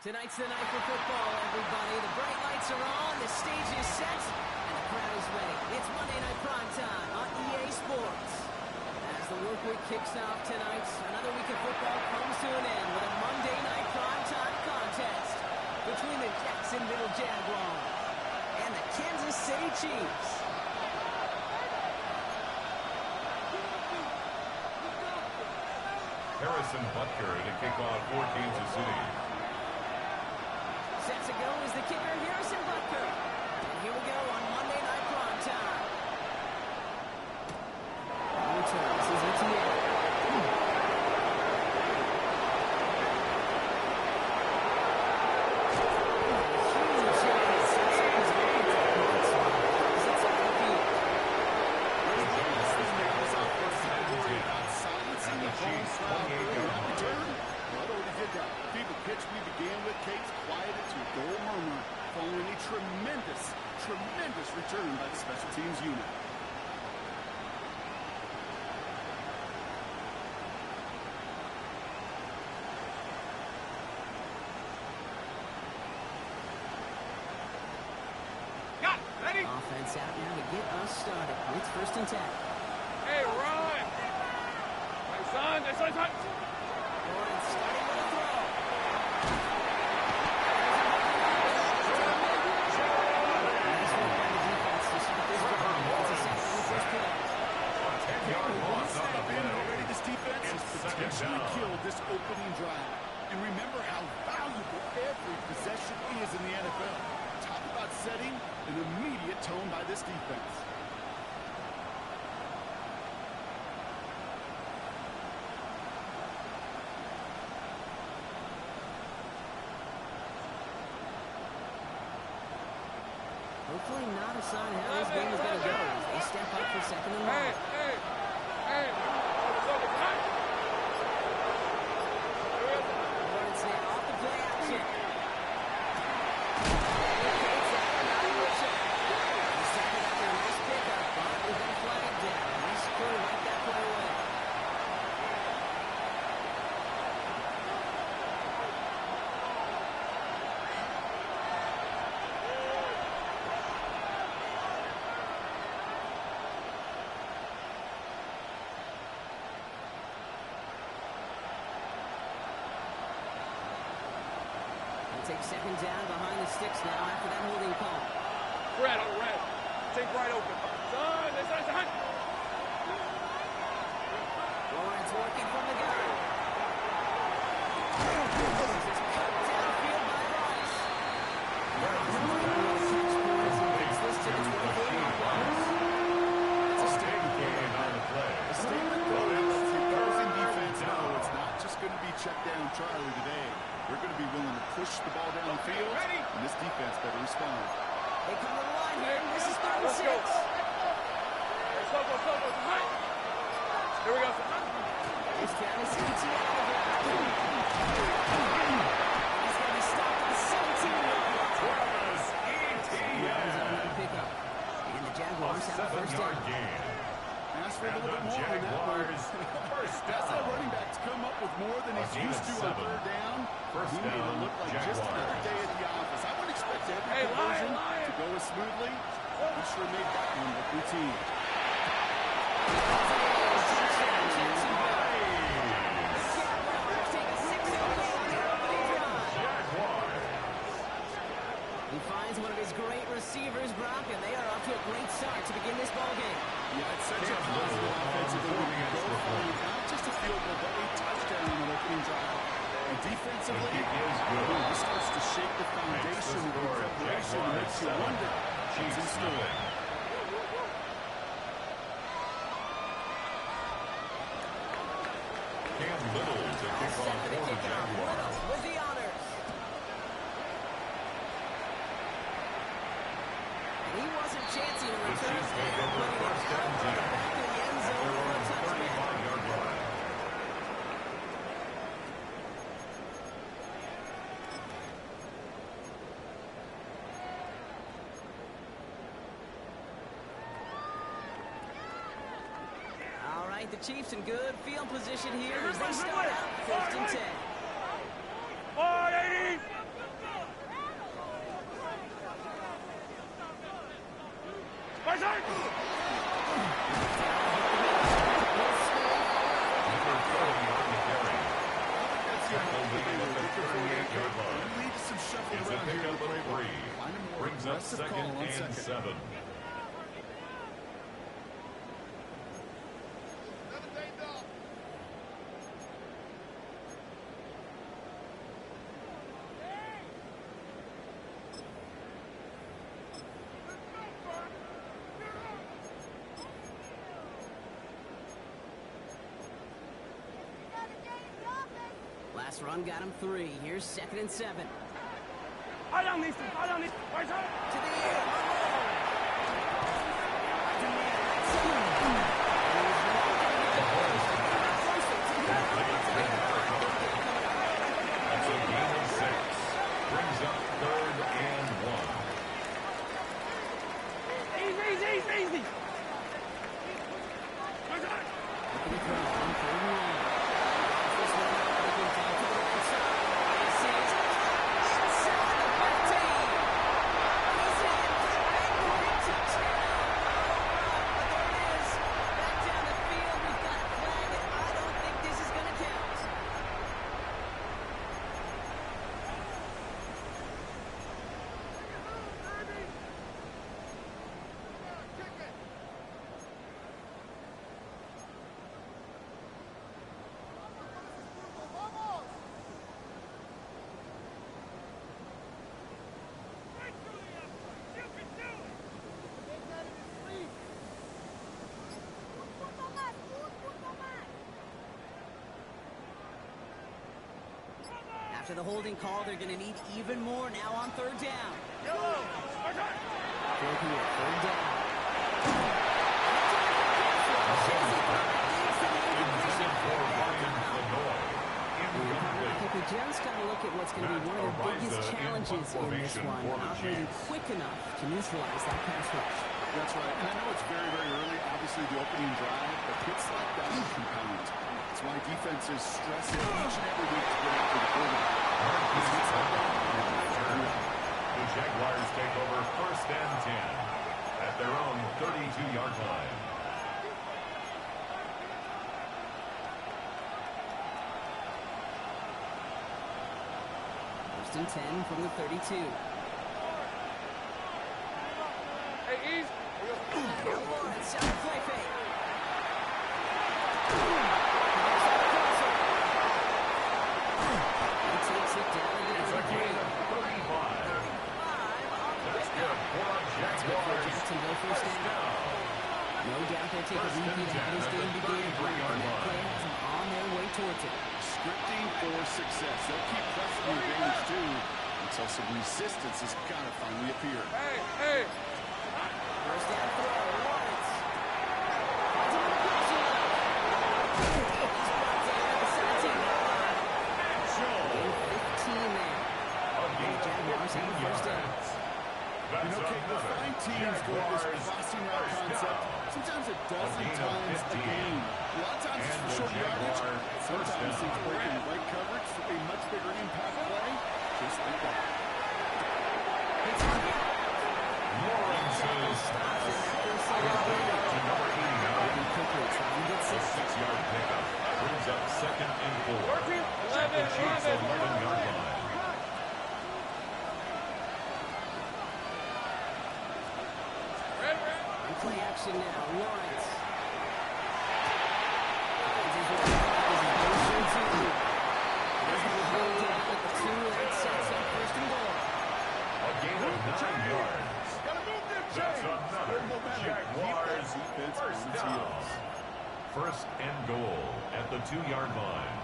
Tonight's the night for football, everybody. The bright lights are on, the stage is set, and the crowd is ready. It's Monday Night Primetime on EA Sports. As the work week kicks off tonight, another week of football comes to an end with a Monday Night Primetime contest between the Jacksonville Jaguars and the Kansas City Chiefs. Harrison Butker to kick off for Kansas City. Set to go is the kicker, Harrison Butker. And here we go on Monday Night Primetime. This is ETA. Tremendous return by the special teams unit. Got ready. Offense out now to get us started. It's 1st and 10. Hey, run! My son, this is hot. Lawrence starting with a throw. Nice work by the defense to start this drive. It's a second and first play. Already this defense has potentially killed this opening drive. And remember how valuable every possession is in the NFL. Talk about setting an immediate tone by this defense. Hopefully not a sign how this game is going to go as they step up for 2nd and long. Hey. Lawrence now off the play action. He started after a nice pickup, but we've been flagged down. Nice crew right that play away. Take 2nd down behind the sticks now after that holding call. Red on red. Take right open. Son, this is hot. Lawrence working from the gun. Just cut downfield by Rice. Gets this to the 24-yard line. It's a statement on the play. A statement that lets the opposing defense know it's not just going to be check down Charlie today. They're going to be willing to push the ball downfield, and this defense better respond. They come to the line here. This is 36. Let's go. Let's go. Hot. Here we go. It's Travis Etienne. He's going to be stopped at the 17-yard line. Travis Etienne. Pickup. And the Jaguars have a 1st down. Gain. Ask for a little bit more on that one. That's a running back to come up with more than he's used to on 3rd down. He made it look like just another day at the office. I wouldn't expect every conversion to go as smoothly. He sure made that one look routine. He finds one of his great receivers, Brock, and they are off to a great start to begin this ballgame. Yeah, it's such a positive offensive when you go for not just a field goal, but a touchdown on an opening drive. And defensively, he starts to shake the foundation of the preparation and makes you wonder what's in store. Cam Little to kick off for the Jaguars. With the honors. And he wasn't chancing to The return Chiefs there, take over putting it 1st and 10. back in the end At zone their for a own touchdown. 35-yard line. The Chiefs in good field position here as they start out 1st and 10. 480. Right side. Number 30 on the carry. Tackle lead at the 38-yard line. Leaves some shuffle It's a around here in pickup the of playbook. 3. Find a more Brings up aggressive second call on and second. 7. Last run got him 3. Here's 2nd and 7. Eye down, Easton. Eye down, Easton. Right side. To the air. That's a gain of 6. Brings up 3rd and 1. Easy. Right side. After the holding call, they're going to need even more now on 3rd down. Yellow. Right side. 3rd down. Intended for Ryan Lenoir. I think we Incomplete. just got to look at what's going to be one of their biggest Matt Araiza in challenges in this formation one, for the operating Chiefs. quick enough to neutralize that pass rush. That's right. And I know it's very, very early, obviously, the opening drive, but hits like that are compound. That's why defenses stress it each and every week to get after the quarterback. It's hits like that. The Jaguars take over 1st and 10 at their own 32-yard line. First and 10 from the 32. Hey, Ease. Lawrence out of play fake. He takes it down to It's a the gain of 35. That's good for a Jaguars. Jacksonville first down. No doubt they'll take a First and repeat 10 after this at the game begins. 33-yard And that line. play has them on their way towards it. Scripting for success. They'll keep pressing the advantage, too, until some resistance has got to finally appear. Hey. First down throw, Lawrence. Finds him in the crossing line. He's brought down at the 17-yard line. Gain 15 there. Jaguars have the first down. You know, Kate, we'll find teams go with this crossing route concept. Sometimes a dozen times a game. A lot of times it's for short yardage. Sometimes it's breaking the right coverage for a much bigger impact play. Just like that. Lawrence's to number 89. A 6-yard pickup brings up 2nd and 4. 13, At the 11, Chiefs' 11. 11-yard line. Play action now, Lawrence. Finds his way back as he goes through 2. He's going to hold down at the 2 and sets up 1st and goal. A gain of 9 yards. That's another Jaguars first down. 1st and goal at the 2-yard line.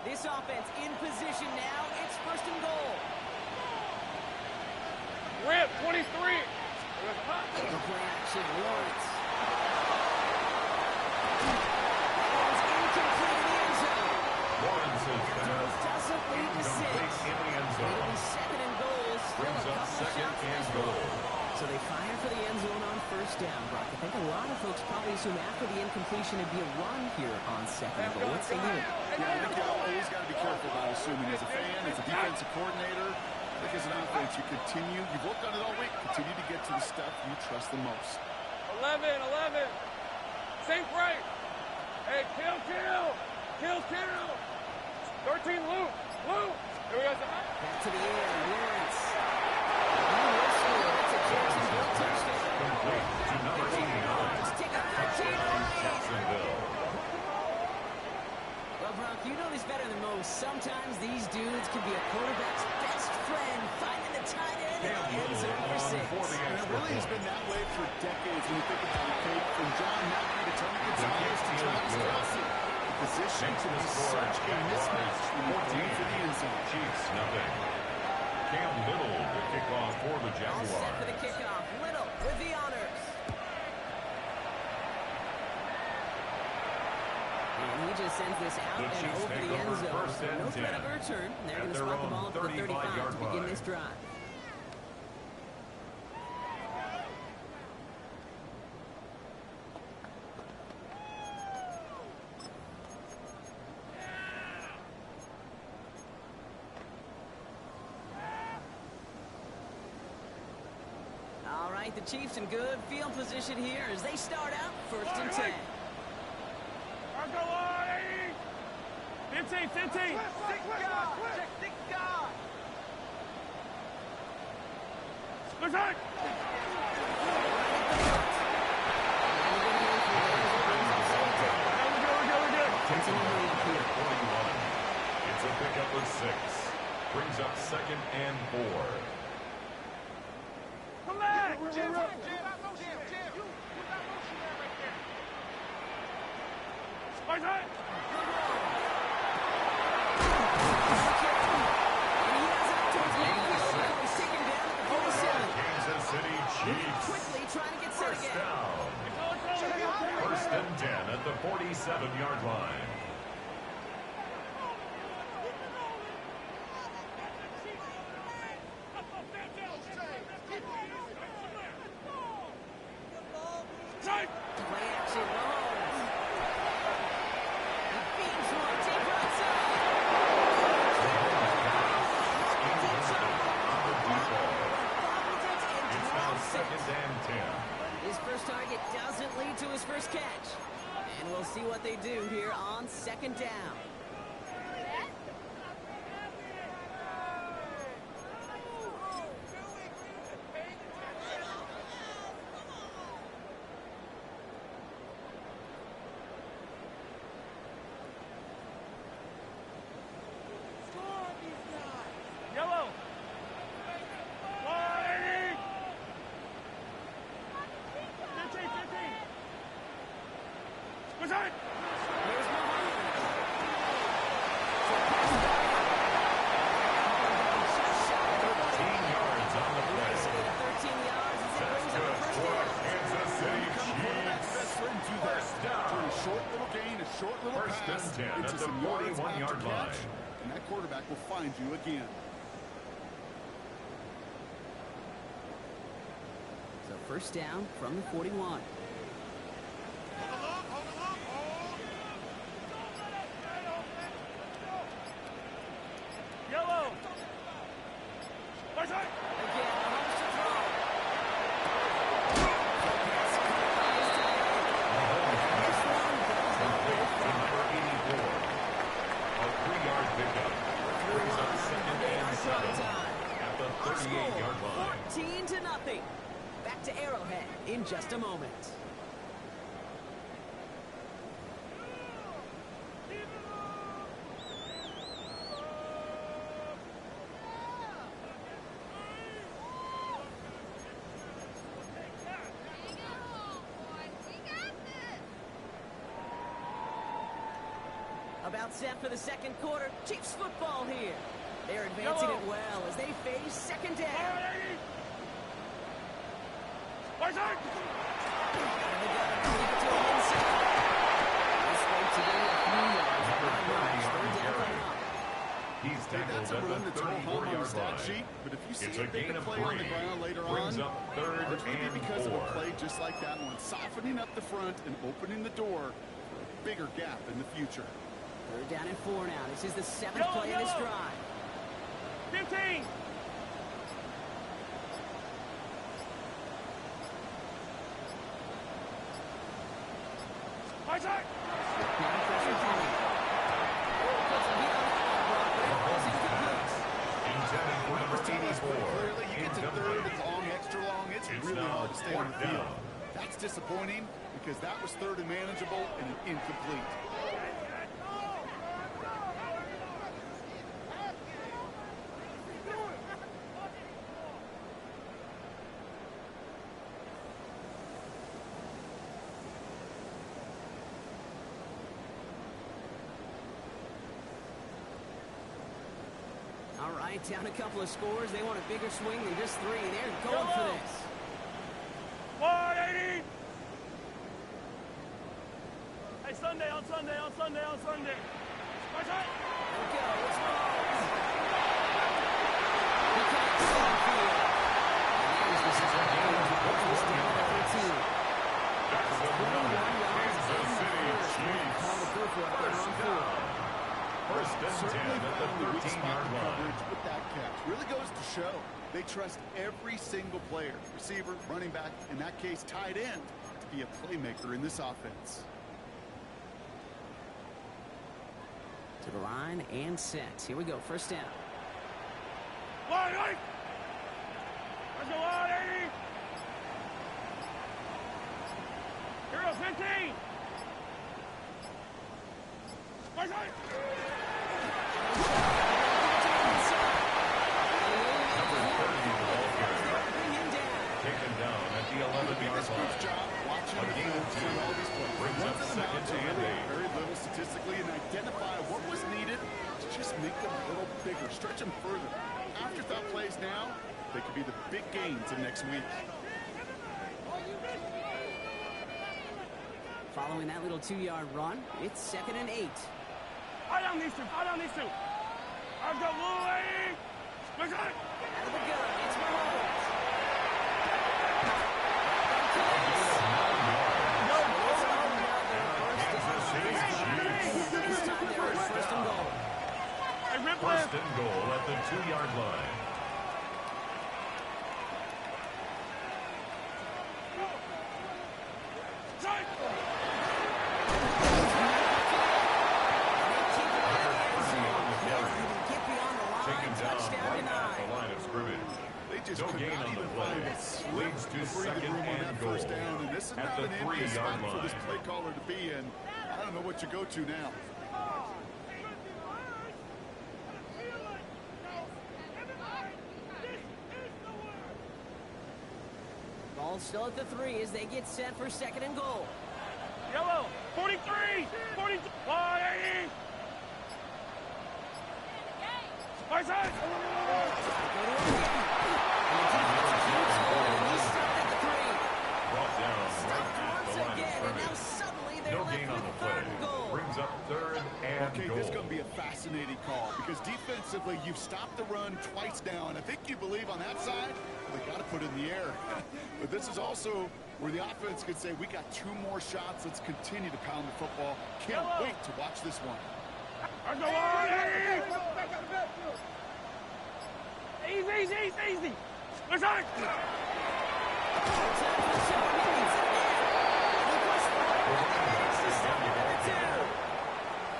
This offense in position now. It's 1st and goal. Rip, 23. The play action, Lawrence. It's incomplete in the end zone. Lawrence's pass Doesn't lead to 6. complete in the end It'll zone. be 2nd and goal. Still Brings a up couple 2nd shots in and this goal. one. assume after the incompletion it'd be a run here on second goal. What's the limit? Yeah, I think you always got to be careful about assuming. As a fan, as a defensive coordinator, I think as an offense, you continue. You've worked on it all week. Continue to get to the stuff you trust the most. 11. Sink right. Hey, kill. 13, Luke. Here we go. Back to the air, Lawrence. He will score. It's a Jacksonville touchdown. Complete to number 89. Just take a 13 away. Jacksonville. Well, Brock, you know this better than most. Sometimes these dudes can be a quarterback's best friend, finding the tight end in the end zone for 6. And it really has been that way for decades when you think about it, Kate. From John Mackey to Tony Gonzalez to Travis Kelce. The position to be such a mismatch when you're going for the end zone. Chiefs, nothing. Cam Little to kick off for the All set for the Jaguars. kickoff. Little with the honors. And he just sends this out The and Chiefs over take the end over zone. first and No threat 10. of a return. They're At going to their spot the own ball at the 35 to begin line. this drive. All right, the Chiefs in good field position here as they start out first and 10. Go on, 15. Looks like. We're good. Continuing up here. 41. It's a pickup of 6. Brings up second and 4. Come back. Right side. He's taken down at the 47. Kansas City Chiefs. Quickly trying to get set First again. down. First and 10 at the 47-yard line. Right. Play action, Mahomes. He beams one, deep right side. On the deep ball. Bobbles it and It's now drops second it. and 10. His first target doesn't lead to his first catch. And we'll see what they do here on second down. Yellow. 180. 15. Right side. Here's Mahomes. 13 yards on the play. Racing to 13 yards as it That's brings up good a first for down. Kansas City Quarterback's Chiefs. best friend do that. First down. Turn a short little gain, a short little First and pass 10 at into the some yards 41-yard after catch, line. and that quarterback will find you again. So first down from the 41. Yellow. Right side. Again, Mahomes to throw. Complete to number 84. A 3-yard pickup. Brings up second and 7 at the 38-yard line. 14-0. Back to Arrowhead in just a moment. About set for the second quarter. Chiefs football here. They're advancing it well as they face second down. 180. Right side. He's Hey, tackled that's a at run the that's going to home on the 34-yard stat line. sheet, but if if you see It's a gain of play on the 3. ground later Brings on, up third it's going to and be because 4. of a play just like that one, softening up the front and opening the door for a bigger gap in the future. Third down and 4 now. This is the 7th play of this drive. 15. High side. Intended for number 84. Clearly, you get to third and long, extra long, it's really now hard to stay on the fourth field. down. That's disappointing because that was third and manageable and an incomplete. All right, down a couple of scores. They want a bigger swing than just 3. They're going for this. 180. Hey, Sunday on Sunday on Sunday on Sunday. High side. There we go. It's Rhodes. He can't see the field. And there's the second down. It's down to 13. That's the 21 yards Kansas in the City first. Chiefs. Call the proof work on First 4. down. First and 10 Certainly at the found the weak spot 13-yard in line. coverage with that catch. Really goes to show they trust every single player, receiver, running back, in that case, tight end, to be a playmaker in this offense. To the line and set. Here we go. First down. 180. Let's go 180. Here goes 15. High side. Taken down at the 11-yard line. Job watching A gain of 2. all these plays. Brings up second and 8. Very little statistically, and identify what was needed to just make them a little bigger, stretch them further. Afterthought plays now, they could be the big gains in next week. Following that little 2-yard run, it's 2nd and 8. I don't need to. I don't need to. I've got 180. High side. Out of the gun, it's Mahomes. Kansas City Chiefs. This time they're at 1st and goal. Hey, Ripley. First and goal at the 2-yard line. Side. Get beyond the line. Taken down Touchdown right at denied. the line of scrimmage. They just No could gain not on the even play. find a slip Leads to breathing second room on and that goal first down, and this is at not the an envious 3-yard spot for this line. play caller to be in. I don't know what you go to now. Ball still at the 3 as they get set for 2nd and goal. Yellow. 43. 40. 180. High side. Brought down right at the line of Again, and now scrimmage. suddenly they're No left gain on with the 3rd play. and goal. Brings up 3rd and Okay, goal. this is going to be a fascinating call because defensively, you've stopped the run twice now, and I think you believe on that side, they got to put it in the air. But this is also where the offense could say, we got 2 more shots. Let's continue to pound the football. Can't wait to watch this one. Let's go 180. Easy, easy, easy. Let's go.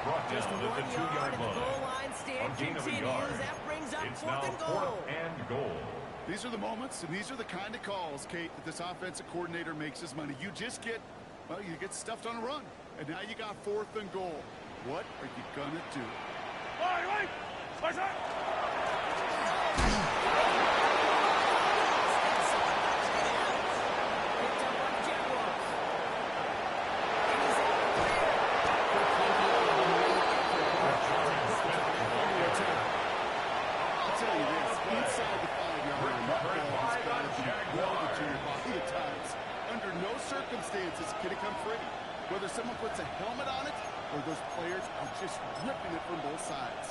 Brought Just down 1 at the yard 2-yard and the goal line. line stand A gain of a continues. yard. That brings up It's 4th now and goal. 4th and goal. These are the moments, and these are the kind of calls, Kate, that this offensive coordinator makes his money. You just get, well, you get stuffed on a run, and now you got 4th and goal. What are you going to do? Wait. High side. Picked up by the Jaguars. I'll tell you this, inside the 5-yard line, that ball has got to be welded to your body at times. Under no circumstances can it come free. Whether someone puts a helmet on it or those players are just ripping it from both sides.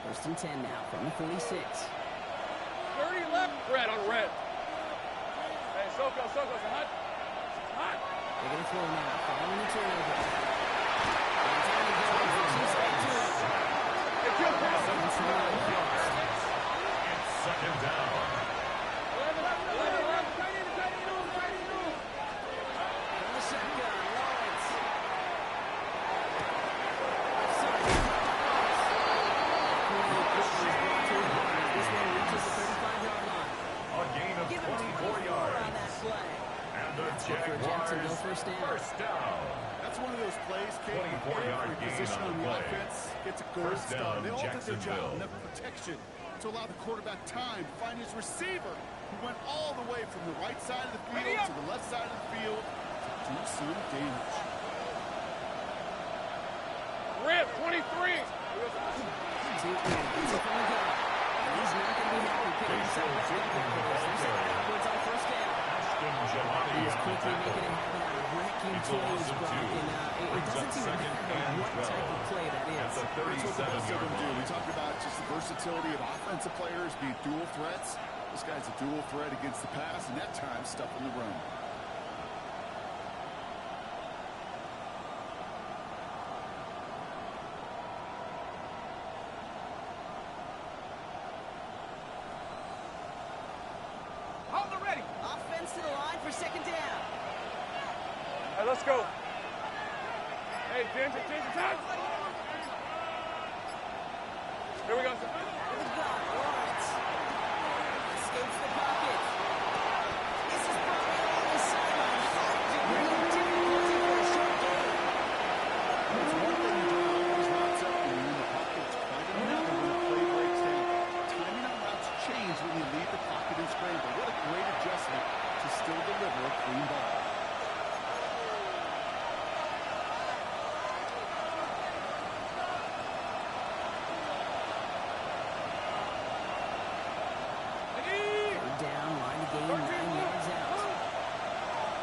First and 10 now from the 46. 30 left. Red on red. Hey, Soko, it's hot. Hot. They're going to throw now, following the turnover. And time to go. The Chiefs get to it. It's second down. From the shotgun, Lawrence. This one reaches the 35-yard line. A gain of Give him 24 24 yards. on that play. And the for Jacksonville, Jaguars first down. That's one of those plays, Kate, 24-yard every gain position on on the the play. offense gets a good First start. down, They all did their job Jacksonville. in the protection to allow the quarterback time to find his receiver, who went all the way from the right side of the field to the left side of the field to do some damage. Rip, 23. He's not going to be happy picking himself back up after this. They're sending Edwards on first down. He is quickly making it happen out of wrecking plays, Brock, and it doesn't seem to matter what type of play that is. At the That's what the best of 37-yard them do. We line. talk about just the versatility of offensive players being dual threats. This guy's a dual threat against the pass, and that time stuffing the run. Hold the ready. Offense to the line for second down. Hey, let's go. Hey, Ginger, time. Here we go. To the gun, Lawrence. Escapes the pocket. This is probably on the sideline. Difficulty for a short gain. It's one thing to draw all these routes up when you're in the pocket. It's quite another when the play breaks down. Timing on routes change when you leave the pocket and scramble. What a great adjustment to still deliver a clean ball. Third down, line to gain 9 yards out.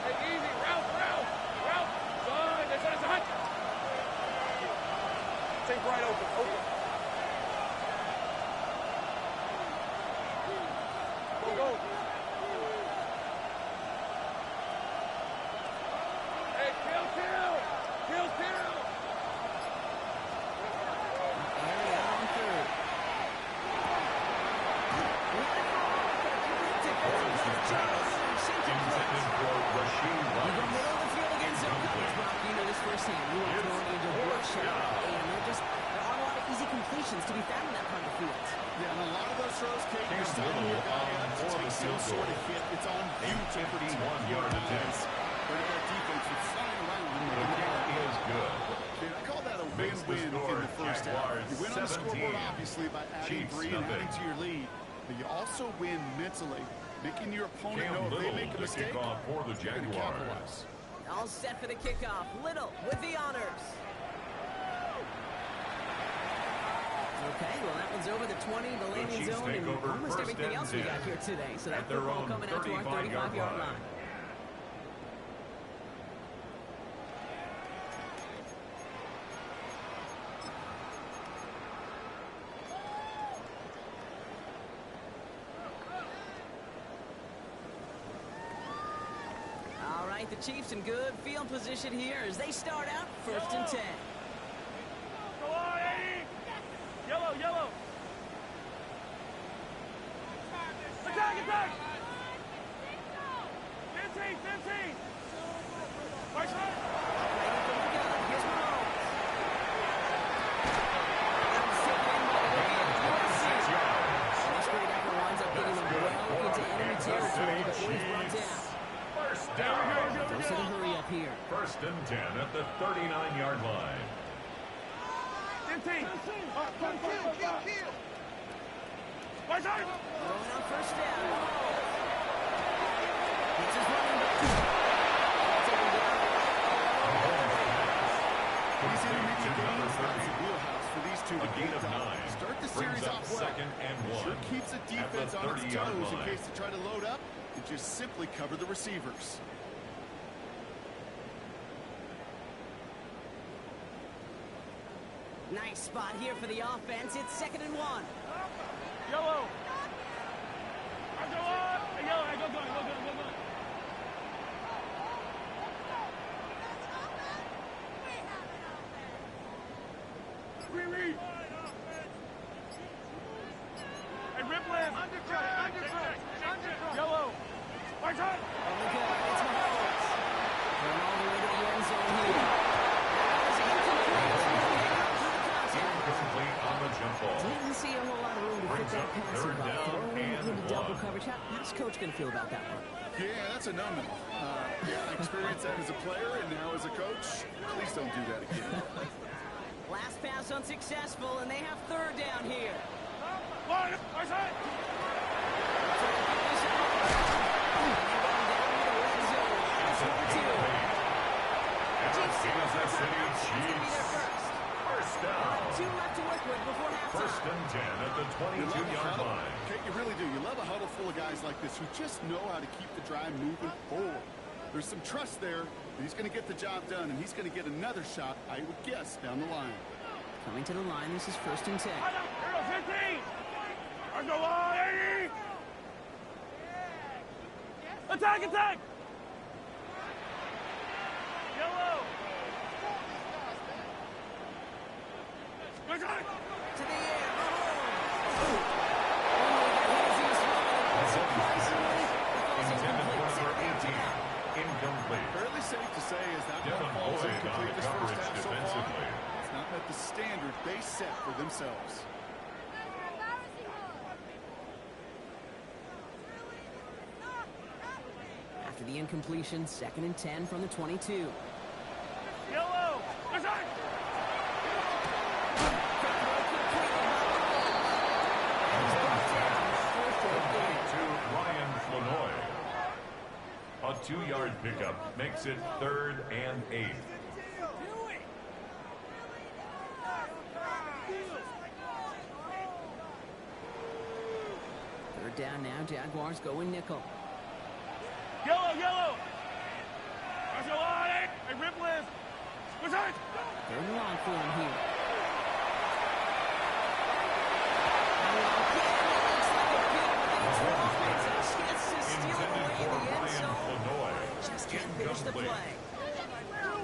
Hey, easy. Route. Son, there's a hut. Take right open. Go. Hey, kill. Area on third. Intended for Rasheed You go Rice. middle of the field against zone coverage, Brock. You know this firsthand. You are throwing into rush shot, and there aren't a lot of easy completions to be found in that part of the field. Yeah, and a lot of those throws, Kate, you're Cam setting your guy Little up to for take the some field sort of goal. hit. It's on you to protect 51-yard your attempt. guys. Quarterback defense was flying around when The they were kick is good. I call that a Makes the win-win score in the first half. Jaguars You win on the 17. scoreboard, obviously, by adding Chiefs 3 and nothing. adding to your lead. But you also win mentally, making your opponent Cam know if they Little, make a the mistake, kickoff for the they're going to Jaguars. capitalize. All set for the kickoff. Little with the honors. Okay, well, that one's over the 20, the landing Chiefs zone, take and over almost first everything and else we 10 got here today. So that at their football own coming out to our 35-yard 35-yard line. line. All right, the Chiefs in good field position here as they start out first and 10. Go on, Eddie. Yellow. Attack. 15. Right side. Ready from the gun. Here's Mahomes. Zip in by the way of USC. This great effort winds up getting them well into enemy territory, but he's brought down. First down. Those are the hurry up here. First and 10 at the 39-yard line. 15. Right side. Throwing on first down. It's his running back. Taken down. These intermediate gains, that's the wheelhouse for these two. A gain of 9. Start the Brings series up off well. second and 1. Sure keeps the at defense the on its 30-yard toes in line. case they try to load up and just simply cover the receivers. Nice spot here for the offense. It's 2nd and 1. Yellow. I go up. Yellow. I go going. Reed. Hey, Ripley. Undercut. Yellow. Right side. Oh, look out. It's Mahomes. Going all the way to the end zone here. Incomplete on the jump ball. Didn't see a whole lot of room to fit that passing third ball. down Throwing and into double 1. coverage. How's Coach going to feel about that one? Yeah, that's a no-no. I experienced that as a player and now as a coach. Please don't do that again. Last pass unsuccessful, and they have 3rd down here. Right side. Kansas City Chiefs. First down. 2 left to work with before halftime. First and 10 at the 22-yard line. Okay, you really do. You love a huddle full of guys like this who just know how to keep the drive moving forward. There's some trust there. He's going to get the job done, and he's going to get another shot, I would guess, down the line. Coming to the line, this is 1st and 10. 15. On the line. Attack. Yellow. Right side. To the air. Incomplete. Fairly safe to say as that Devin ball falls Lloyd on incomplete the this first coverage half so far. defensively. It's not met the standard they set for themselves. After the incompletion, 2nd and 10 from the 22. Yellow. Right side. To Ryan Flanoy. A 2-yard pickup makes it 3rd and 8. Third down now, Jaguars going nickel. Yellow. That's a line. Hey, Ripley. Right side. 3rd and long for him here. Intended for Ryan Flanoy. Just can't finish the Incomplete. play.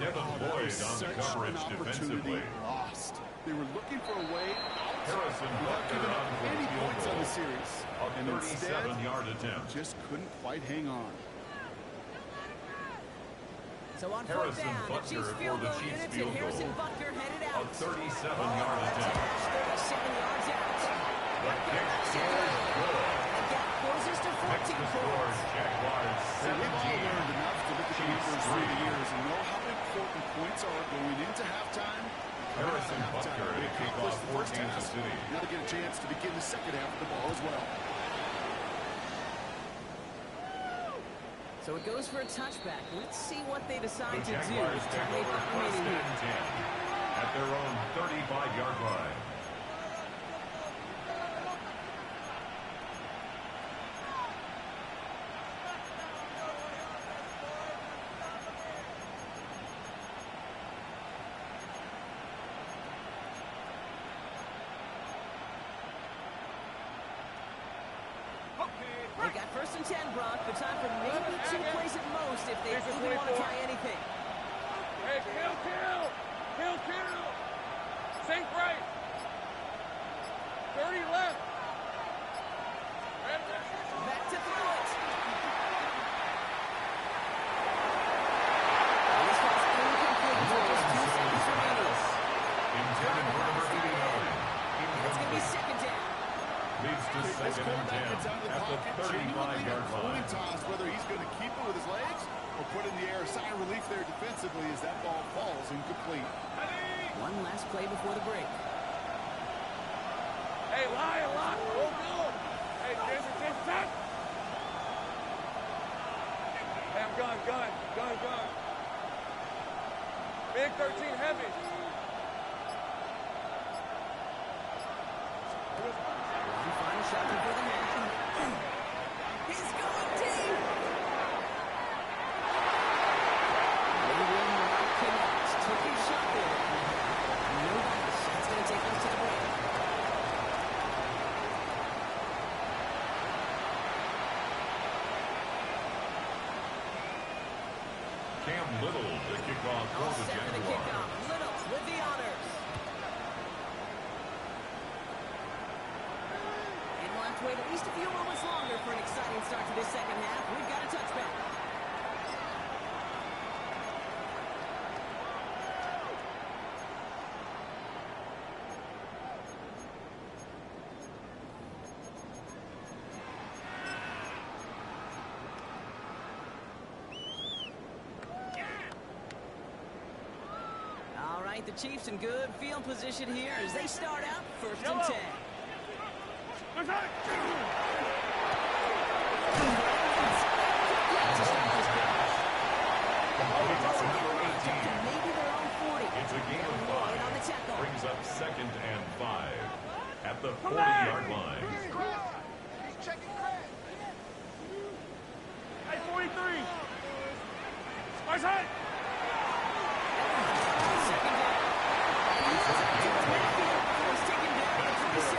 Devin Lloyd on the Such coverage an defensively. opportunity lost. They were looking for a way out Harrison without Butker giving up on for the any field points on goal. the series. A And instead, 37-yard attempt. just couldn't quite hang on. So on 4th Harrison down, the Butker Chiefs for field the goal Chiefs units, field and Harrison goal. Butker headed A out. 37-yard attempt. 37 yards out. The kick scores good. The gap closes to Next 14 to score, points. Jaguars So we've all 17. learned enough to look at the Chiefs numbers through the 3. years and know how important points are going into halftime. Harrison Butker to kick off for First Kansas half. City. Now to get a chance to begin the second half of the ball as well. So it goes for a touchback. Let's see what they decide The to do. Jaguars take Time they've over got first remaining and here. 10 at their own 35-yard line. They got 1st and 10, Brock. The time for maybe 2 plays at most if they even want to try anything. Hey, kill. Sink right. 30 left. Back to throw it. This pass incomplete with just 2 seconds remaining. Intended for number 89. It's going to be 2nd down. Leads to This 2nd and quarterback 10 gets out of the at the pocket, genuinely 35-yard a coin line. toss whether he's going to keep it with his legs or put in the air. Sigh of relief there defensively as that ball falls incomplete. One last play before the break. Hey, line. Hold good. Hey, Jason, set. Hey, I'm gun. Big 13 heavy. One final shot before the match. He's going deep. Took his shot there. No dice. That's going to Cam Little to kick off for All the set for the Jaguars. kickoff. Little with the honors. And we'll have to wait at least a few moments longer for an exciting start to this second half. We've got a touchback. All right, the Chiefs in good field position here as they start out first and 10. Maybe their own 40. It's a gain of Lloyd on the 5. tackle. Brings up 2nd and 5 at the 40-yard line. Hey, 43. Spice high. Second down. He's taken down at the 37.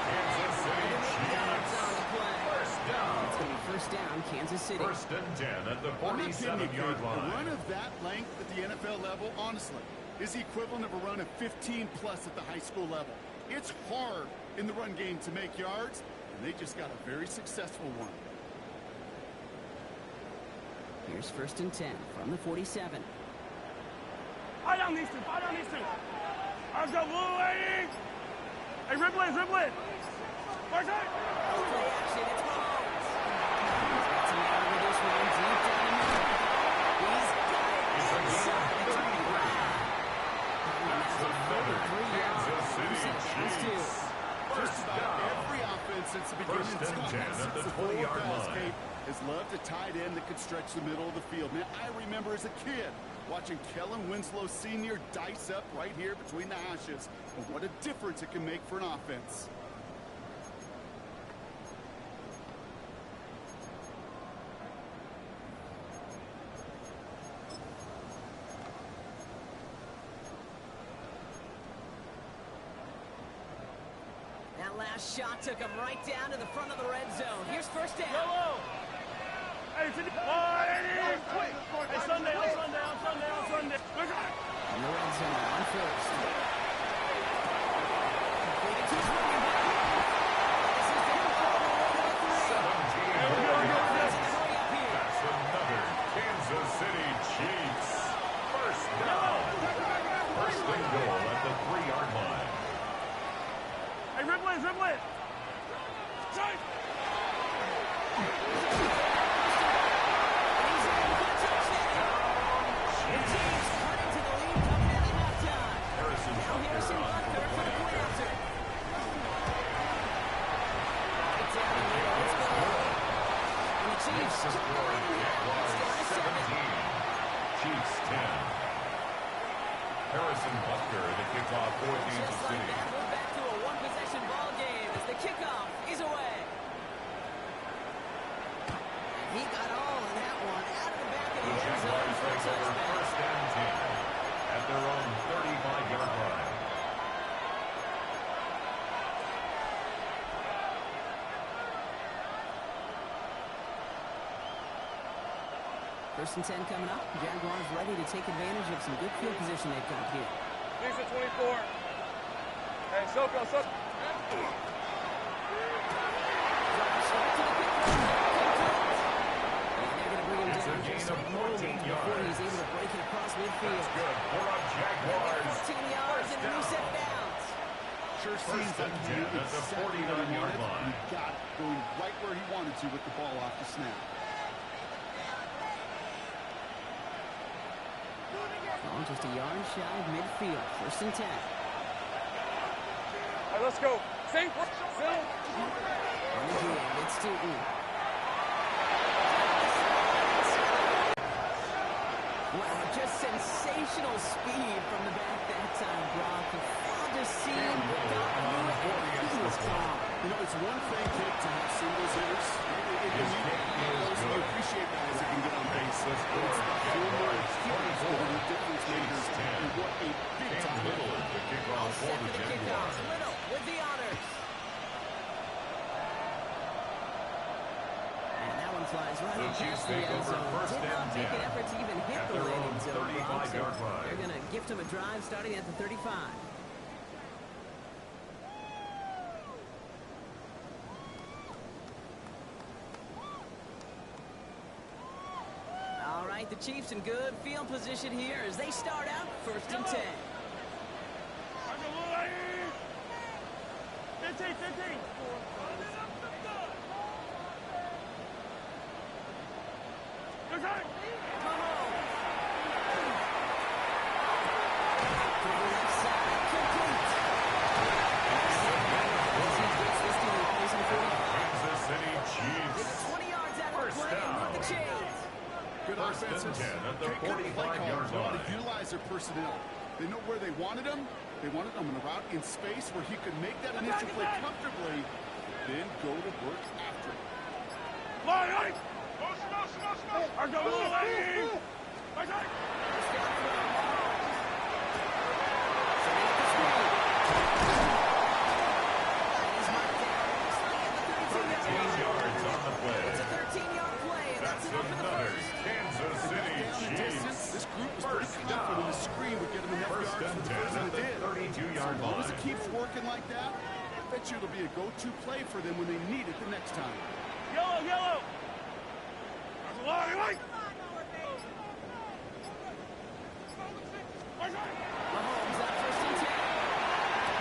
Kansas City Yards on the play. First down. It's going to be first down, Kansas City. First and 10 at the I'm not kidding you, 47-yard kid. A run line. of that length at the NFL level, honestly, is the equivalent of a run of 15-plus at the high school level. It's hard in the run game to make yards, and they just got a very successful one. Here's first and 10 from the 47. Fire down these two. Fire down these two. Let's go, blue lady. Hey, Ripley. Spice high. Play action, it's Mahomes. He's got some out of this one, deep down the middle. He's got it. Inside the 25. That's another 3 yards. Kansas City Second Chiefs. two. Just First about down. every offense since the beginning First and of 10 time at the since 20-yard pass line. game has loved a tight end that could stretch the middle of the field. Man, I remember as a kid watching Kellen Winslow Sr. dice up right here between the hashes. And what a difference it can make for an offense. That last shot took him right down to the front of the red zone. Here's first down. Yellow. Hey, to the Hey, Sunday. In the red zone on first. Completed to his running back. This is down for the 3. That's another Kansas City Chiefs. First down. First and goal at the 3-yard line. Hey, Ripley. Side. Harrison Butker on for the play. Chiefs took the lead in here. It's down to 7. Chiefs 10. Harrison Butker to kick off for Kansas Just like City. that, we're back to a one-possession ball game as the kickoff is away. And he got all in that one out of the back of The the end zone Jaguars for a take over touchback. first and 10 at their own 35-yard line. First and 10 coming up. Jaguars ready to take advantage of some good field position they've got here. These are 24. Hey, Soko. Drive straight to the kick. And they're going to bring him It's a down gain just a of 14 moment before yards. he's able to break it across midfield. That's good for our Jaguars. 14 yards and a new set of downs. Sure seems First like and he 10 knew at the exactly what he 49-yard wanted. line. He got it, going right where he wanted to with the ball off the snap. Ball just a yard shy of midfield. First and 10. All right, let's go. Same. On the give, it's Tootin. Wow, just sensational speed from the back that time, Brock. Fun to see him. Got through it, and he was gone. You know, it's one thing, kid, to have singles hitters. You appreciate guys that can get on base. It's the former hitters that are the difference makers. And what a big time Little to kick All off for set the for the kickoff. Jaguars. Little with the honors. And that one flies right The past Chiefs the take end over zone. first Did not and take 10 an effort to even hit at the their left him a drive starting at the 35. All right, the Chiefs in good field position here as they start out 1st and 10. 15. Good time. Kansas City Chiefs. 20 yards out of the play and move the chains. Good offense. First and 10 at the 45-yard They line. utilize their personnel. They know where they wanted them. They wanted them in a route in space where he could make that initial play comfortably, then go to work after it. Line! I go line! Yards on the play. It's a 13-yard play, and that's enough for the Another first. Kansas City Chiefs. This group was pretty confident the screen would get him enough First yards and for the 10 first, at and the it did. 32-yard As long as line. it keeps working like that, I bet you it'll be a go-to play for them when they need it the next time. Yellow! Line! Mahomes on 1st and 10.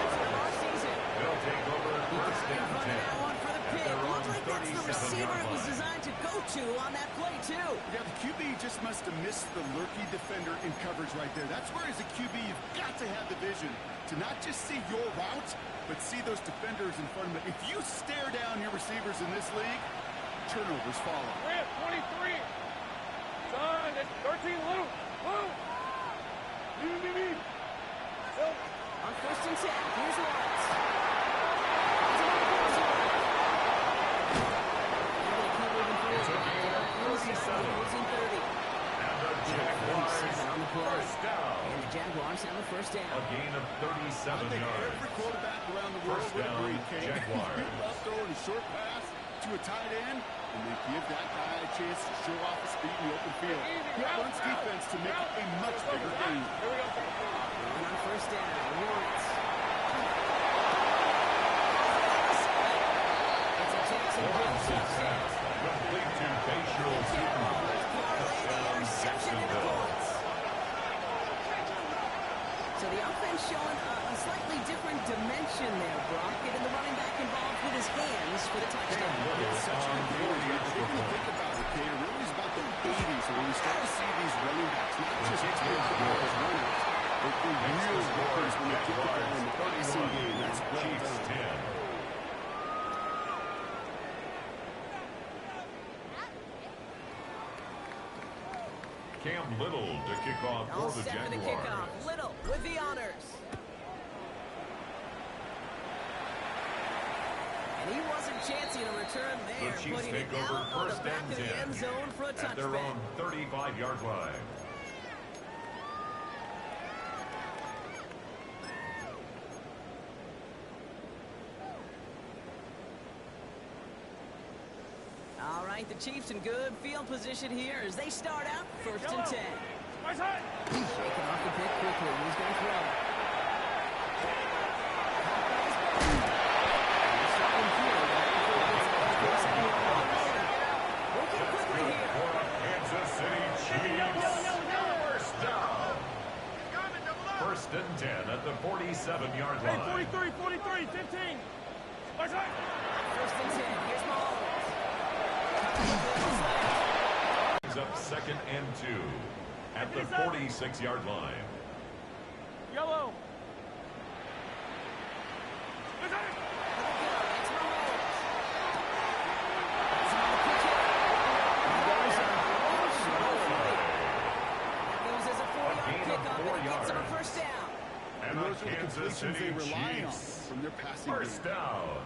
They'll take over first and 10. At their own Looks like that's the 37-yard receiver it was line. designed to go to on that play, too. Yeah, the QB just must have missed the lurky defender in coverage right there. That's where, as a QB, you've got to have the vision to not just see your route, but see those defenders in front of it. If you stare down your receivers in this league, turnovers follow. 23. Son, that's 13. Lou. On 1st and 10, here's Lawrence. It's a gain of 37. Losing 30. And the Jaguars on the play. first down. And the Jaguars have a first A down. gain of I 37 think yards. every quarterback around the world First would down, agree, Kane. Jaguars. You love throwing a short pass to a tight end, and they give that guy a chance to show off his speed in the open field. He wants defense to make it a much bigger game. Here we go. And on 1st down, Lawrence. It's a Jacksonville touchdown. Complete to Bayshore Super. Touchdown, Jacksonville. So the offense showing a slightly different dimension there, Brock. Getting the running back involved with his hands for the touchdown. It's such an important game. If you're going to think about it, Kate, it really is about the 80s when we start to see these running backs, not just big runners, but the real workers when they kick the ball in the passing game. That's well Chiefs done. 10. Cam Little to kick off All for the set for the Jaguars. kickoff. Little with the honors. And he wasn't chancing a return there, The Chiefs putting it take over out on the first back and of the 10 end zone for a at their touchback. own 35-yard line. All right, the Chiefs in good field position here as they start out 1st and 10. My side. Shaking off the pick quickly. He's going to throw. Working quickly here. For a Kansas City Chiefs. First down. First and 10 at the 47-yard Hey, line. 43, 15. My side. 1st and 10. Here's Mahomes. He's up 2nd and 2 at the 46-yard line. Yellow. My side. It's Mahomes. Loses a 4-yard gain of kickoff 4 and it gets him a yards. first down. And And the those are the Kansas completions City they rely on Chiefs. from their passing First game. down.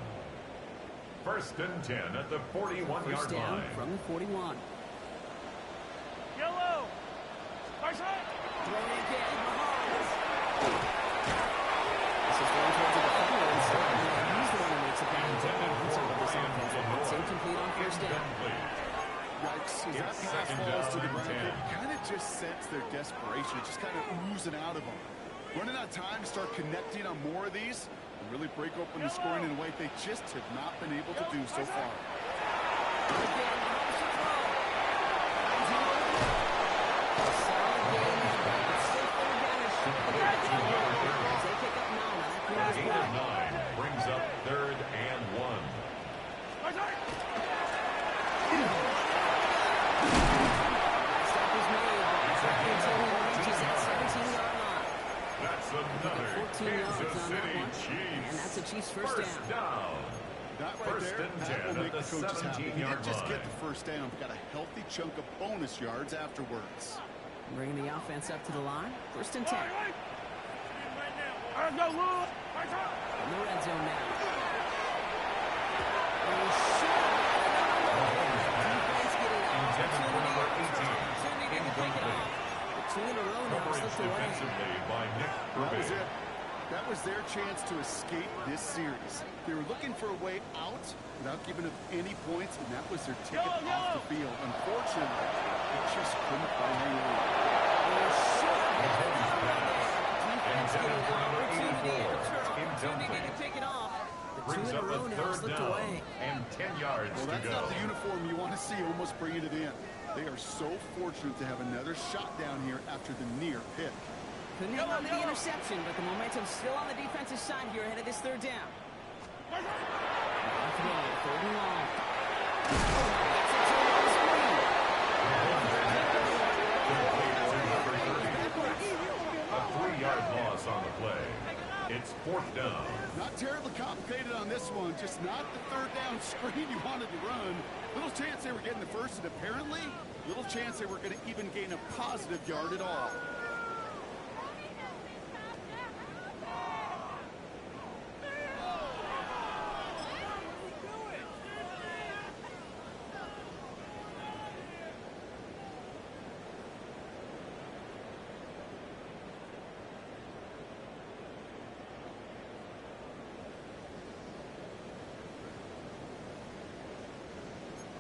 First and 10 at the 41-yard First down line. from the 41. Yellow. My side. Throwing it again, Mahomes. This is going towards the defender instead. He's the one who makes a bad Intended on for some of this Ryan offense. Villanova. It's incomplete sense their desperation. It's just kind of oozing out of them. Running out of time to start connecting on more of these and really break open the scoring in a way they just have not been able to do so far. Gain of 9 brings up 3rd and 1. That's another Kansas City Chiefs. And that's a Chiefs first down. That right First there, and that 10 will make at the the coaches happy. He 17-yard didn't just line. get the first down, but got a healthy chunk of bonus yards afterwards. Bringing the offense up to the line. First and 10. Let's go, Lou. In the red zone now. Defense getting Intended for number 18. opportunity to pick it off. The 2 in a row now Coverage slipped away. defensively by Nick That was Herbig. it. That was their chance to escape this series. They were looking for a way out without giving up any points, and that was their ticket off the field. Unfortunately, they just couldn't find any way. Intended for number 84. Opportunity to Incomplete. pick it off. The 2 Brings in a up a row now 3rd slipped down away. and 10 yards Well, to that's go. not the uniform you want to see almost bringing it in. They are so fortunate to have another shot down here after the near pick. Couldn't hang on to the interception, but the momentum's still on the defensive side here ahead of this 3rd down. Third and long. A 3-yard loss on the play. It's 4th down. Not terribly complicated on this one, just not the 3rd down screen you wanted to run. Little chance they were getting the first, and apparently, little chance they were going to even gain a positive yard at all.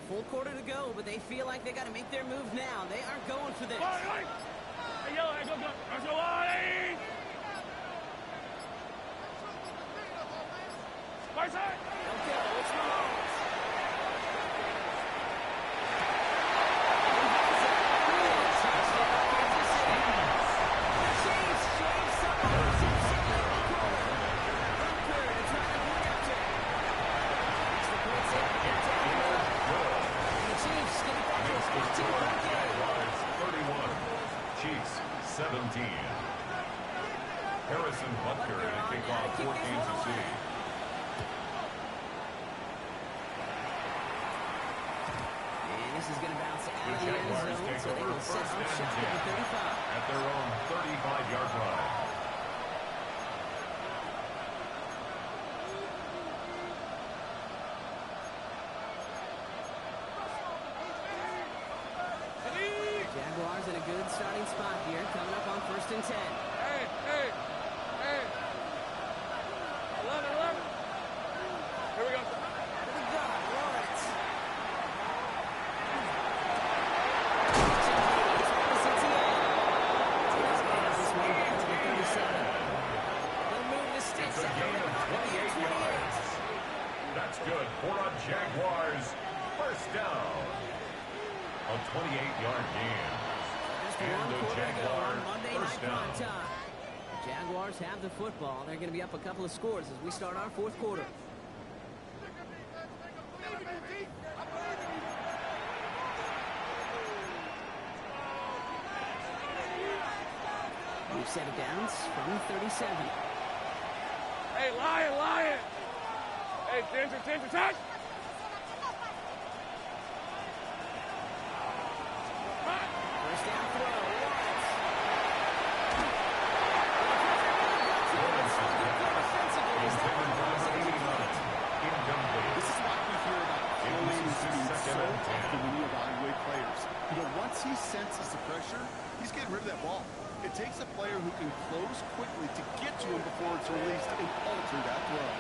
Full quarter to go, but they feel like they got to make their move now. They aren't going for this. Hey, yellow, hey, go, go. Let's go, Wally. Right side. Okay, it's Mahomes. Jaguars 31. Chiefs 17. Harrison Butker to kick off for Kansas City. And this is going to bounce out The of the end Jaguars zone, take so they over will set first up and shop 10 at the 35. at their own 35-yard line. Jaguars in a good starting spot here, coming up on 1st and 10. Hey, hey, hey. 11, 11. Here we go. To the gun, Lawrence. They'll move the sticks. It's a gain of 28 yards. That's good for a Jaguars first down. A 28-yard gain. And the Jaguars first down. The Jaguars have the football. They're going to be up a couple of scores as we start our 4th quarter. We've set it down from 37. Hey, Lion, Lion. Hey, Ginger, Ginger, touch. First down throw. This is why we hear about closing speed so often when you evaluate players. You know, once he senses the pressure, he's getting rid of that ball. It takes a player who can close quickly to get to him before it's released and alter that throw.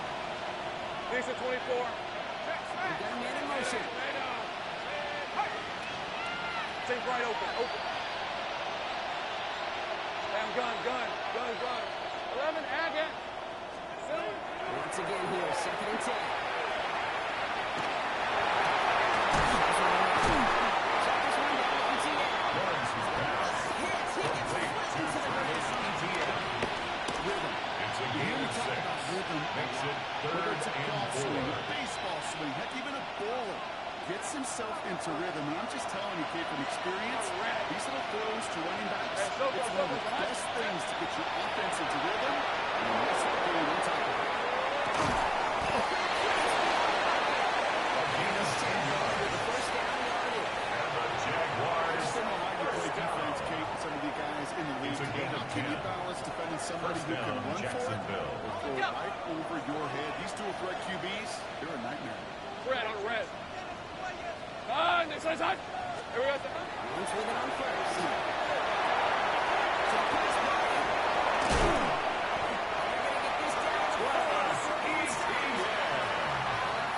This is 24. We've got a man in motion. Seems right open, open. gun. 11, again. Once again here, 2nd and 10. Makes it Whether it's a 3rd golf and 4. swing, a baseball swing, heck, even a bowler gets himself into rhythm. And I'm just telling you, kid, from experience, these little throws to running backs, it's one of the best things to get your offense into rhythm and the rest of the game on top of it. Can you balance defending somebody who can run for it or throw right over your head? These dual threat QBs, they're a nightmare. Red on red. Next side. Here we go. One's with it on first.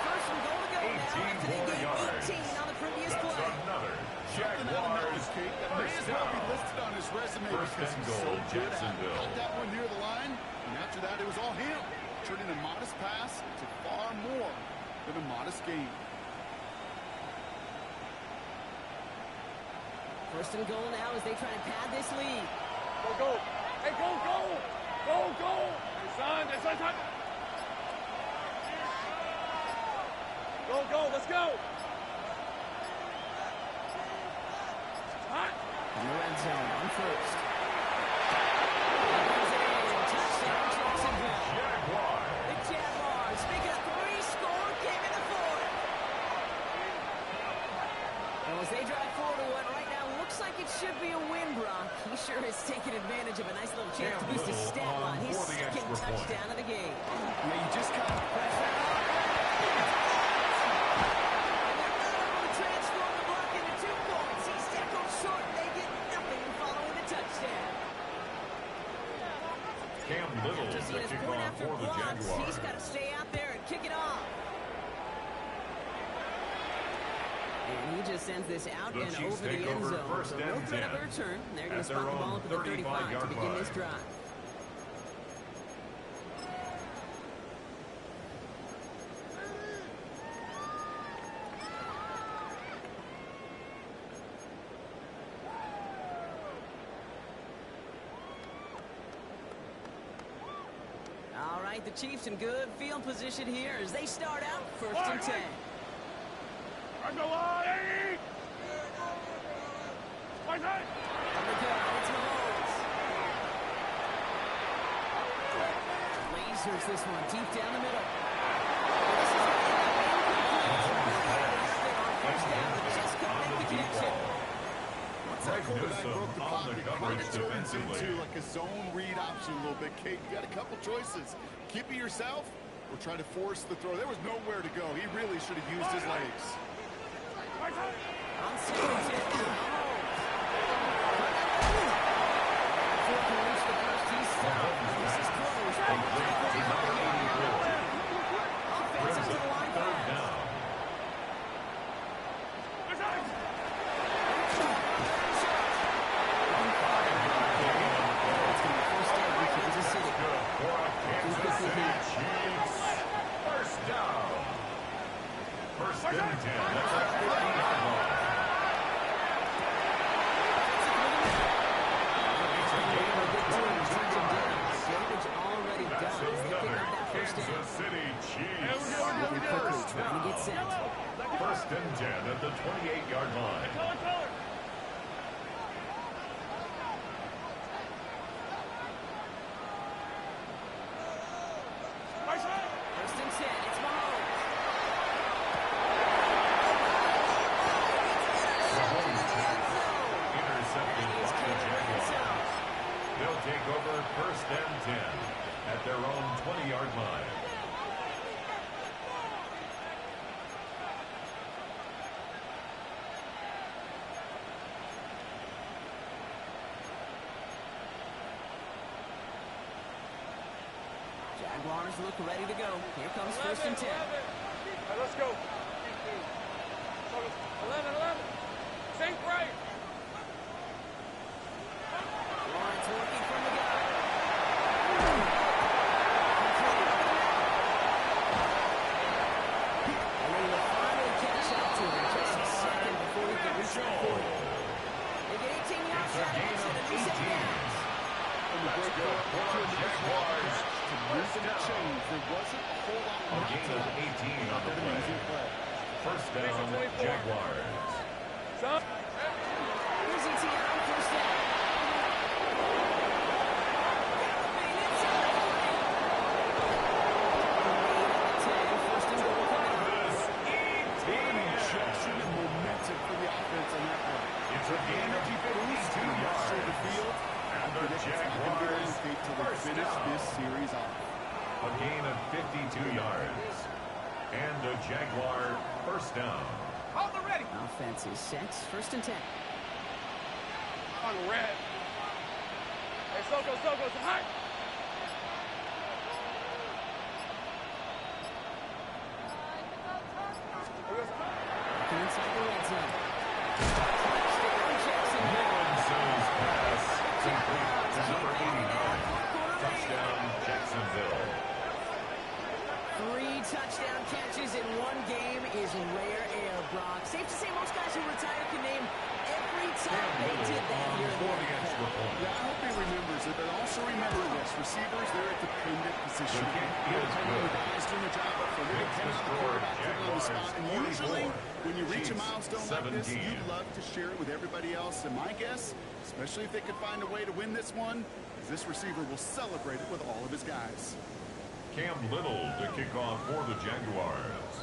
First and goal to go now after they gave 18 on the previous play. Another Jaguars That may as well be listed on his resume because he's so good at it. Got that one near the line, and after that, it was all him, turning a modest pass to far more than a modest gain. First and goal now as they try to pad this lead. Go. Hey, go. Hey, son. Go. Let's go. Hot. In the red zone on first. Touchdown, Jacksonville. The Jaguars make it a 3-score game in the 4th. Well, as they drive forward to what right now looks like it should be a win, Brock. He sure has taken advantage of a nice little chance to boost his stat line. His 2nd touchdown of the game. Yeah, you just kind of pressure. Cam Little, the kickoff for the Jaguars. He's got to stay out there and kick it off. And he just sends this out and over the end zone. So no threat of a return. They're going to spot the ball at the 35 to begin this drive. All right, the Chiefs in good field position here as they start out 1st and 10. On the line! On the go, it's Mahomes. Lasers this one deep down the middle. First down, but just couldn't make the connection. Greg Newsome on the coverage defensively. Into like a zone read option a little bit, Kate. You got a couple choices. Keep it yourself or try to force the throw. There was nowhere to go. He really should have used his legs. On 2nd and 10, Mahomes. Before he can reach the first, he's stopped. This is close. Offensive to the line pass. First and 10. That's a 50-yard line. It's a game of 22 yards. Damage already done. That's They pick up another that first down. Kansas City Chiefs. First trying to get set. First and 10 at the 28-yard line. First and 10, it's Mahomes. Intercepted by the Jaguars. They'll take over first and 10 at their own 20-yard line. Jaguars look ready to go. Here comes first and 10. All right, let's go. 11. Think right. Lawrence working from the gain of 18 on the play. First down, Jaguars. Here's Etienne, first down. It's a gain of 52 yards. And the Jaguars first down. This series off. A gain of 52 yards. And the Jaguar first down. Hold the ready. Offense is set. First and 10. On red. Hey, Soko, high. Looking inside the red zone. Mullins' pass complete to number 89. Touchdown, Jacksonville. 3 touchdown catches in one game is rare air, Brock. Safe to say most guys who retire can name every time they did that here in the For the extra NFL. point. Yeah, I hope he remembers it, but also remember this. Receivers, they're at dependent position. The kick is good. Guys doing the job up for me. It's destroyed. Jaguars And usually, 44. when you reach a Chiefs, milestone like this, 17. you'd love to share it with everybody else. And my guess, especially if they could find a way to win this one, is this receiver will celebrate it with all of his guys. Cam Little to kick off for the Jaguars.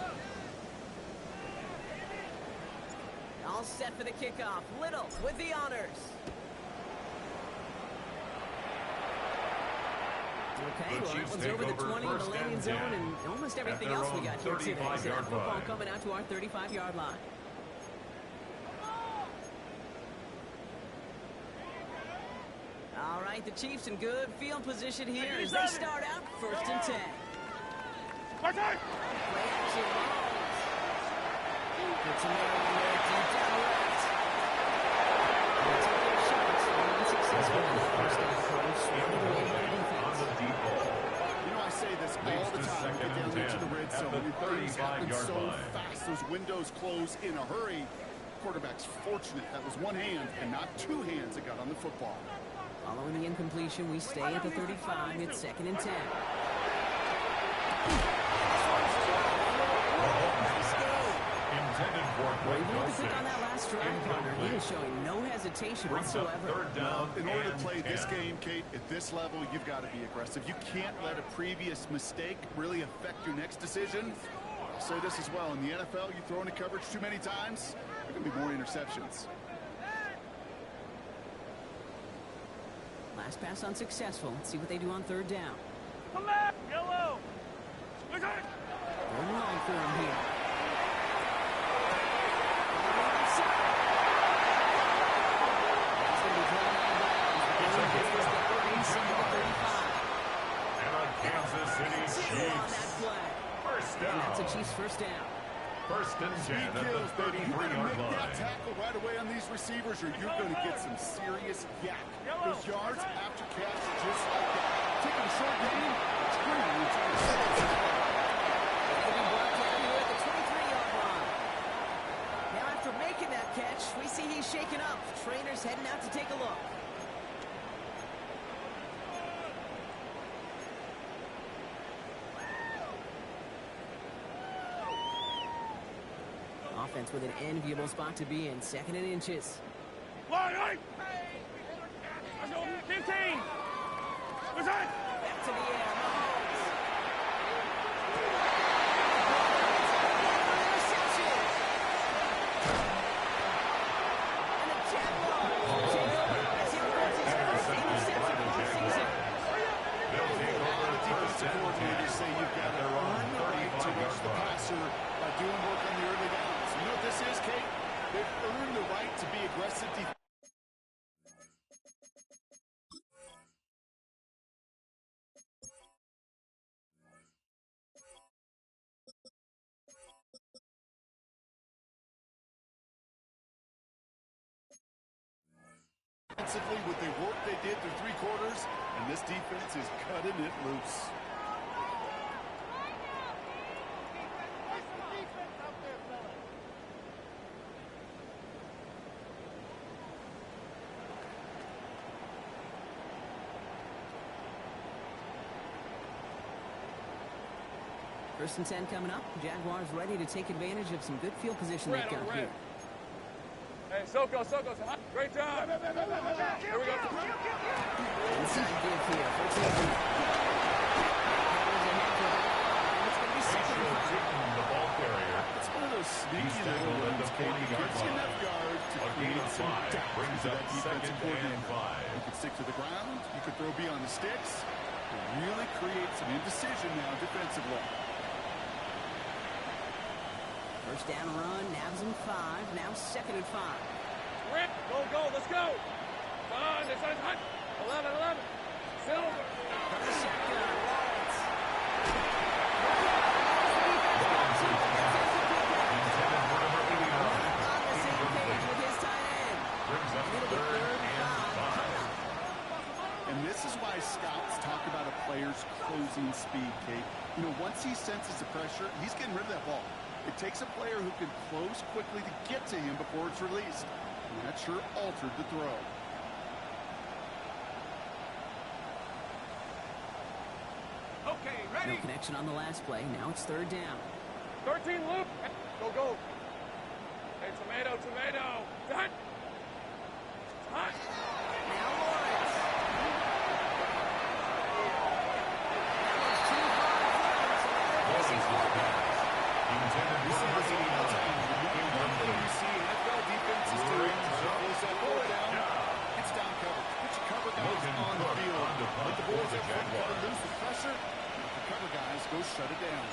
All set for the kickoff. Little with the honors. Okay, The well, that Chiefs one's take over the over 20 in the first landing and zone 10 and almost everything at their else we own got here today. So 35-yard that football line. coming out to our 35-yard line. All right, the Chiefs in good field position here as they start out first and 10. Martin! Play action Mahomes. Gets him there on the deep down left. They take their shots. Unsuccessful in the first down approach. Swatted away by the On defense. the deep ball. You know, I say this all Leads the to time. second We get and down into 10 the red at zone. the Things happen 35-yard so line. fast. Those windows close in a hurry. Quarterback's fortunate. That was one hand and not two hands that got on the football. Following the incompletion, we stay at the 35. It's second and 10. Nice game. Intended for a Well, quick even goal with the pick on that last drive, Connor, he is showing no hesitation Brings up whatsoever. third down In order to and play 10. this game, Kate, at this level, you've got to be aggressive. You can't let a previous mistake really affect your next decision. I'll say this as well. In the NFL, you throw into coverage too many times, there are going to be more interceptions. Last pass unsuccessful. Let's see what they do on third down. Come back! Yellow! Look at it! Going long for him here. That's going to be drawn out of bounds. It's a This was gain of down inside the 35. And a Kansas City 35. Zero on that Chiefs. play. First And that's a down. Chiefs first down. First and 10 at the Kills, baby. You better 33-yard make that line. tackle right away on these receivers, or you're going to get some serious yak. Those yards after catch, just like that. Taking a short gain, it's great. It'll be brought down here at the 23-yard line. Now, after making that catch, we see he's shaken up. Trainer's heading out to take a look. Offense with an enviable spot to be in. Second and inches. Line, right! Let's go! 15! What's that? Back to the air. Mahomes. Interception. And the Jaguars take over as he records his first interception of the season. They'll take over first and 10 Coordinators say you've got at to their own earn the right to rush the 35-yard line. passer by doing work on the early downs. You know what this is, Kate? They've earned the right to be aggressive defensively. With the work they did through three quarters, and this defense is cutting it loose. First and 10 coming up. Jaguars ready to take advantage of some good field position they've got here. Hey, Soko. Great job. Here we go. Inside give here. First and 10. It's going to be second and 5. The ball carrier. It's one of those sneaky little ones, Kate. He gets you enough yards to create some depth brings to up that defensive second and coordinator. 5. You could stick to the ground. You could throw beyond the sticks. It really creates some indecision now defensively. First down run, nabs him 5. Now second and 5. Rip, go, let's go. Come on, this is hot. 11. Silver. Shotgun, Lawrence. On the same page with his tight end. Brings up It'll be third and 5. And this is why scouts talk about a player's closing speed, Kate. You know, once he senses the pressure, he's getting rid of that ball. It takes a player who can close quickly to get to him before it's released. And that sure altered the throw. Okay, ready. No connection on the last play. Now it's third down. 13 loop. Go. Hey, tomato. Done. Hot. Now Lawrence. It's down coverage. Put your cover guys on the field. Let the boys up front cover lose the pressure. Let the cover guys go shut it down.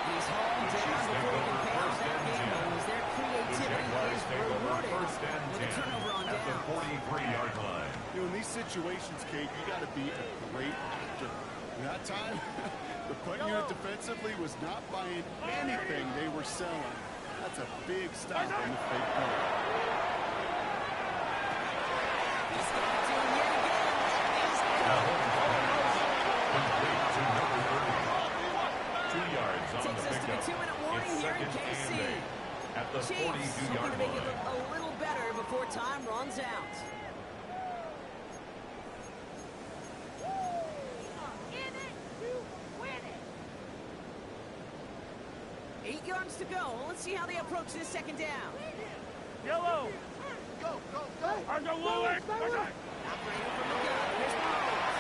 He's hauled down before he can pay off that game. As their creativity is rewarded with a turnover on at the down. 43-yard line. You know, in these situations, Kate, you got to be a great actor. That time, the punt unit defensively was not buying anything they were selling. That's a big stop on the fake punt. He's got it to him yet again. Complete to number 30. 2 yards on Takes the us to the pickup. 2-minute warning It's here in second KC. and 8 at the Chiefs 42-yard hoping to make it line. look a little better before time runs out. In it to win it. 8 yards to go. Let's see how they approach this second down. Yellow. Go. I go Lewis. Operating from the gun. Here's Mahomes.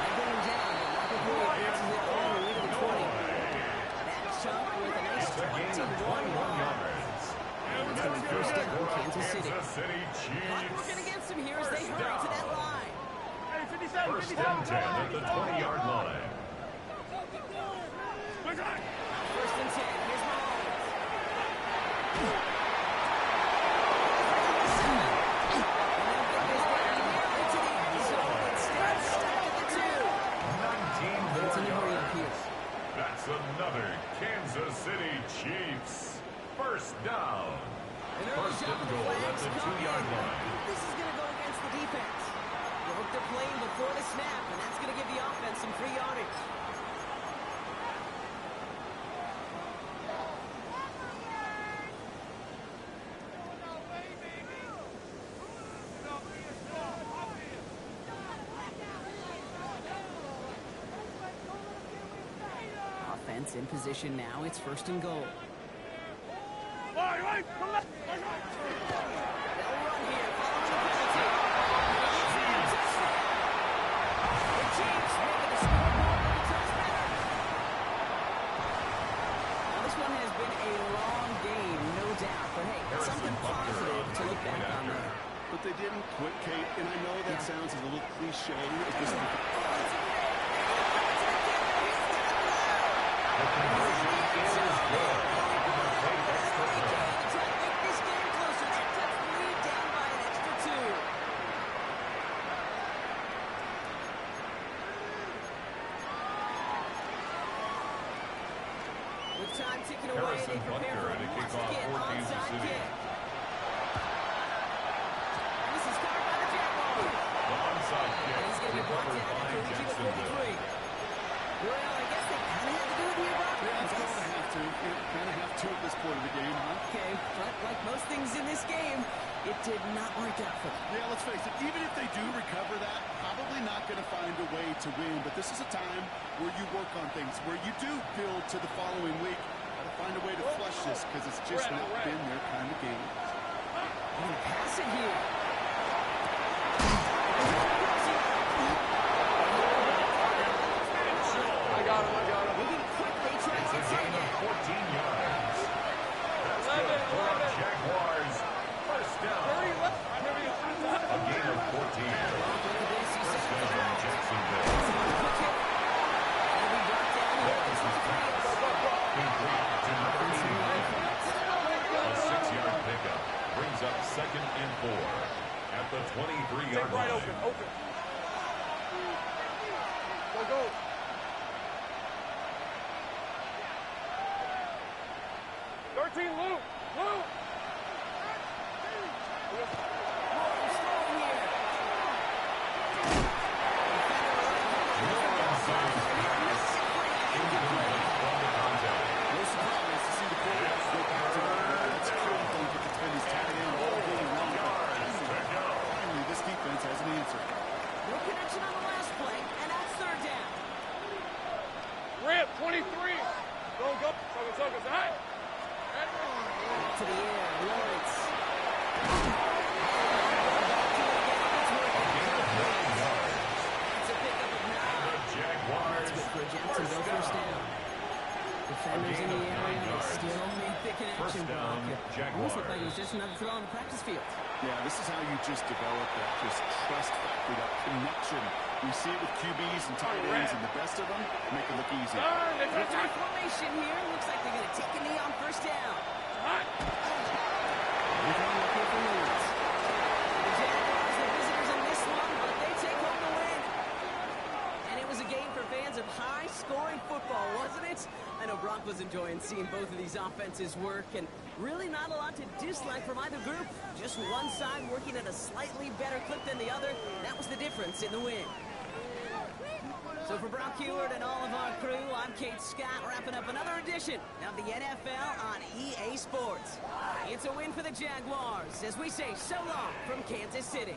They bring him down, but not before he advances it all the way to the 20. That chunk with a nice 21 yards. It's going to be first down, Kansas City. Clock working against him here as they hurry to that line. Hey, 57. First and 10 at the 20-yard line. First and 10. Here's Mahomes. That's another Kansas City Chiefs. First down. First and goal at the 2-yard line. This is going to go against the defense. They hope they're playing before the snap, and that's going to give the offense some free yardage. Offense in position now. It's first and goal. Right. Come left. They'll run here, following the penalty. The Chiefs making the scoreboard with a touchdown. Now, this one has been a long game, no doubt. But hey, something positive to look back on there. But they didn't quit, Kate, and I know that sounds a little cliche. At this With time ticking away, they prepare for a once-again onside kick. And this is covered by the Jaguars. The onside kick And he's going to be brought down after reaching the 43. Well, I guess they kind of had to do it here, Brock. Yeah, it's going to have to. Kind of have to at this point of the game, huh? Okay, but like most things in this game, it did not work out for them. Yeah, let's face it, even if they do recover that, probably not going to find a way to win. But this is a time where you work on things, where you do build to the following week. Got to find a way to flush this because it's just not been their kind of game. I'm going to pass it here. I got him. Moving quickly, trying to It's a gain of 14 yards. That's good for our Jaguars. First down. A gain of 14. First down, Jacksonville. Complete to Murray. A 6-yard pickup brings up 2nd and 4 at the 23-yard line. Open. Go. 13, Luke. No surprise to see the quarterbacks go back to that. That's a cool thing to defend his tight end all day long. Finally, this defense has an answer. No connection on the last play, and that's 3rd down. Rip, 23. Go. Hey. To the air, Lawrence. It's a pickup of 9. Jaguars. That's good for a Jacksonville first down. Defenders in the area, they still make the connection. First down, Brock. Almost looked like it was Jaguars. just another throw on the practice field. Yeah, this is how you just develop that just trust factor, that connection. We see it with QBs and tight ends, and the best of them make it look easy. Victory formation here. Looks like they're going to take a knee on first down. Everything looking for Lewis. The Jaguars, the visitors in this one, but they take home the win. And it was a game for fans of high-scoring football, wasn't it? I know Brock was enjoying seeing both of these offenses work, and really not a lot to dislike from either group. Just one side working at a slightly better clip than the other. That was the difference in the win. So for Brock Huard and all of our crew, I'm Kate Scott, wrapping up another edition of the NFL on EA Sports. It's a win for the Jaguars, as we say so long from Kansas City.